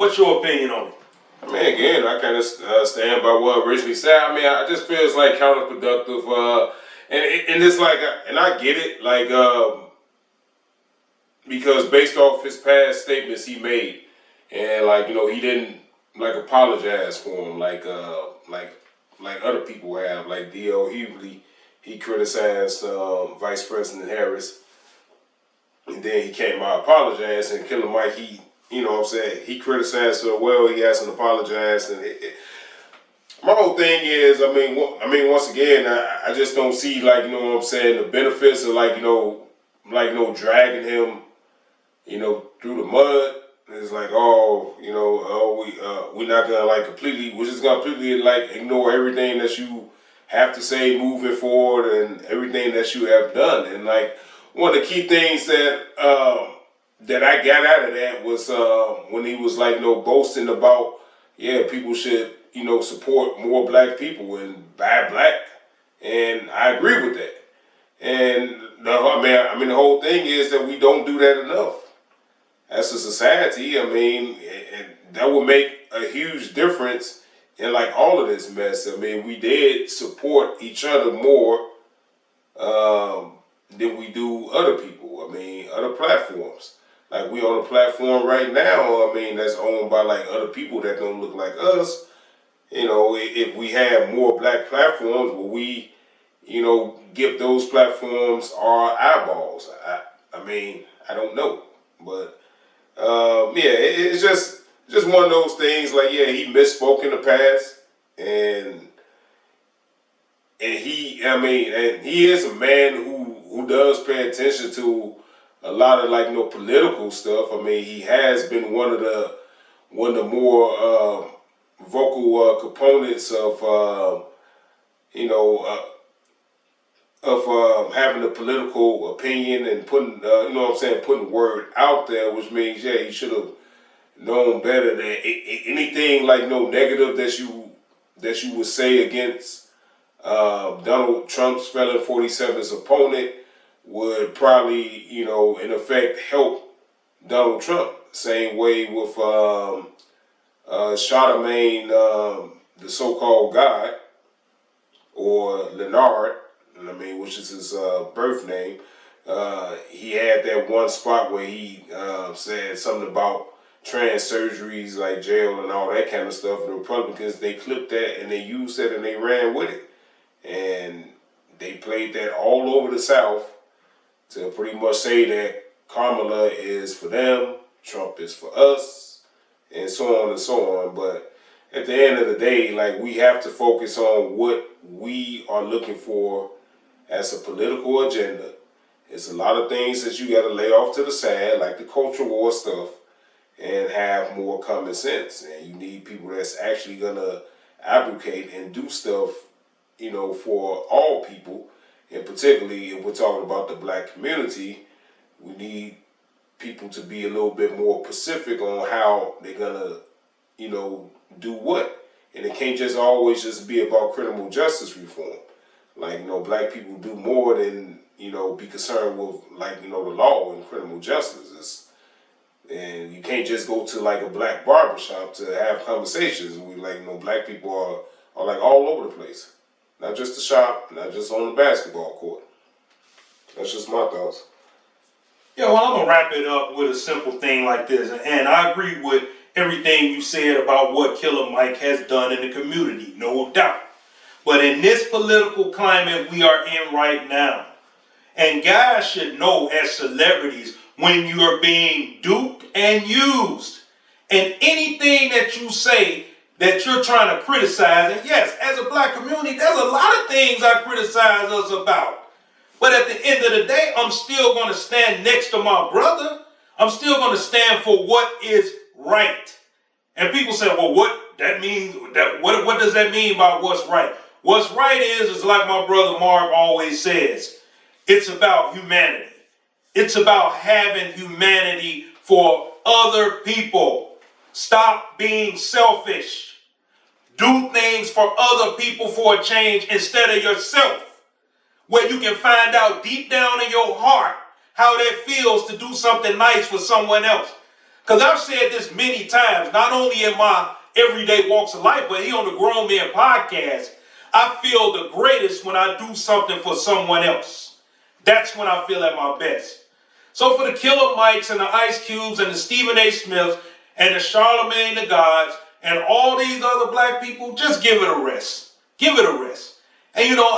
What's your opinion on it? I mean, again, I kind of stand by what originally said. I mean, I just feel it's like counterproductive, and it's like, and I get it, like, because based off his past statements he made, and like he didn't like apologize for him, like other people have, like D.L. Hughley, he criticized Vice President Harris, and then he came out apologized, and Killer Mike, he criticized her well. He asked him to apologize, and my whole thing is, I mean, once again, I just don't see the benefits of dragging him, through the mud. It's like, we're not gonna we're just gonna completely ignore everything that you have to say moving forward and everything that you have done. And one of the key things that I got out of that was when he was boasting about, people should support more black people and buy black, and I agree with that. And the whole thing is that we don't do that enough as a society. I mean, and that would make a huge difference in all of this mess. I mean, we did support each other more than we do other people. I mean, other platforms. Like we on a platform right now, that's owned by other people that don't look like us. If we have more black platforms, will we, give those platforms our eyeballs? I don't know. But it's just one of those things. He misspoke in the past, and he is a man who does pay attention to a lot of political stuff. I mean, he has been one of the more vocal components of having a political opinion and putting putting word out there, which means he should have known better than anything negative that you would say against Donald Trump's felon 47's opponent would probably, in effect help Donald Trump. Same way with Charlemagne, the so-called God, or Leonard, which is his birth name. He had that one spot where he said something about trans surgeries, like jail and all that kind of stuff. The Republicans, they clipped that and they used that and they ran with it. And they played that all over the South to pretty much say that Kamala is for them, Trump is for us, and so on and so on. But at the end of the day, we have to focus on what we are looking for as a political agenda. It's a lot of things that you got to lay off to the side, like the culture war stuff, and have more common sense. And you need people that's actually going to advocate and do stuff, for all people. And particularly if we're talking about the black community, we need people to be a little bit more specific on how they're going to, do what. And it can't just always just be about criminal justice reform. Black people do more than, be concerned with, the law and criminal justice. And you can't just go to, a black barbershop to have conversations. We, black people are all over the place. Not just the shop, not just on the basketball court. That's just my thoughts. Yeah, well, I'm going to wrap it up with a simple thing like this. And I agree with everything you said about what Killer Mike has done in the community, no doubt. But in this political climate we are in right now, and guys should know as celebrities when you are being duped and used. And anything that you say that you're trying to criticize, and yes, as a black community, there's a lot of things I criticize us about. But at the end of the day, I'm still going to stand next to my brother. I'm still going to stand for what is right. And people say, well, what does that mean by what's right? What's right is like my brother Mark always says, it's about humanity. It's about having humanity for other people. Stop being selfish. Do things for other people for a change instead of yourself. Where you can find out deep down in your heart how that feels to do something nice for someone else. Because I've said this many times, not only in my everyday walks of life, but here on the Grown Men podcast, I feel the greatest when I do something for someone else. That's when I feel at my best. So for the Killer Mikes and the Ice Cubes and the Stephen A. Smiths and the Charlemagne the Gods and all these other black people, just give it a rest. Give it a rest. And you know,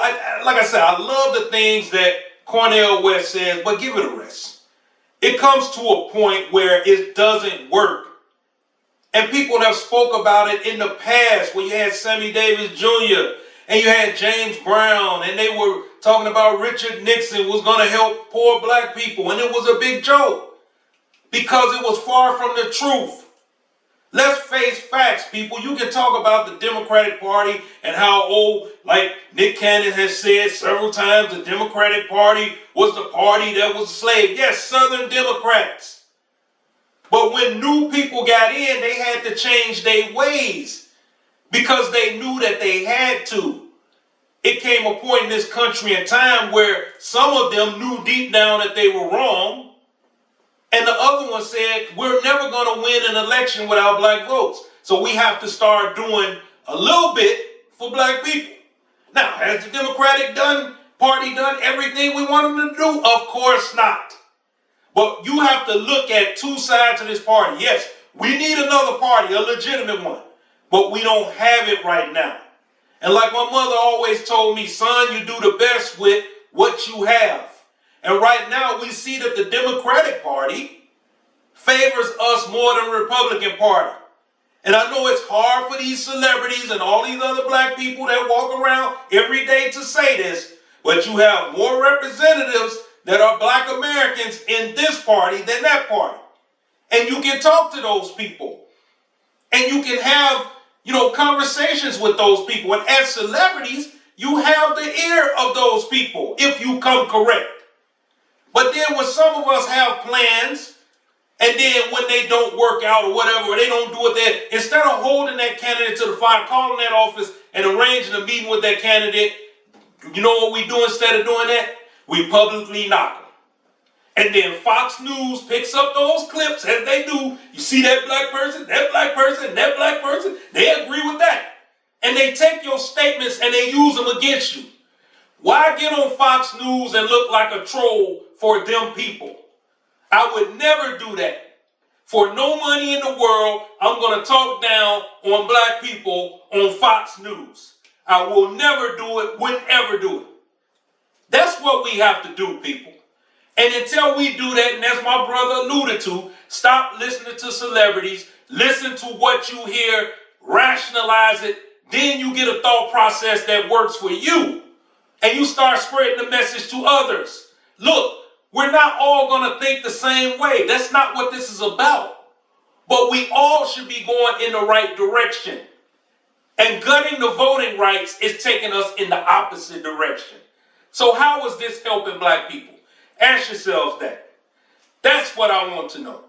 like I said, I love the things that Cornel West says, but give it a rest. It comes to a point where it doesn't work. And people have spoke about it in the past when you had Sammy Davis Jr. and you had James Brown and they were talking about Richard Nixon was going to help poor black people. And it was a big joke because it was far from the truth. Let's face facts, people. You can talk about the Democratic Party and how old, like Nick Cannon has said several times, the Democratic Party was the party that was a slave. Yes, Southern Democrats. But when new people got in, they had to change their ways because they knew that they had to. It came a point in this country and time where some of them knew deep down that they were wrong. And the other one said, we're never going to win an election without black votes. So we have to start doing a little bit for black people. Now, has the Democratic Party done everything we want them to do? Of course not. But you have to look at two sides of this party. Yes, we need another party, a legitimate one. But we don't have it right now. And like my mother always told me, son, you do the best with what you have. And right now we see that the Democratic Party favors us more than the Republican Party. And I know it's hard for these celebrities and all these other black people that walk around every day to say this, but you have more representatives that are black Americans in this party than that party. And you can talk to those people. And you can have, conversations with those people. And as celebrities, you have the ear of those people if you come correct. But then when some of us have plans, and then when they don't work out or whatever, or they don't do it there, instead of holding that candidate to the fire, calling that office and arranging a meeting with that candidate, you know what we do instead of doing that? We publicly knock them. And then Fox News picks up those clips as they do. You see that black person, that black person, that black person, they agree with that. And they take your statements and they use them against you. Why get on Fox News and look like a troll for them people? I would never do that. For no money in the world, I'm going to talk down on black people on Fox News. I will never do it, wouldn't ever do it. That's what we have to do, people. And until we do that, and as my brother alluded to, stop listening to celebrities, listen to what you hear, rationalize it, then you get a thought process that works for you. And you start spreading the message to others. Look, we're not all going to think the same way. That's not what this is about. But we all should be going in the right direction. And gutting the voting rights is taking us in the opposite direction. So how is this helping black people? Ask yourselves that. That's what I want to know.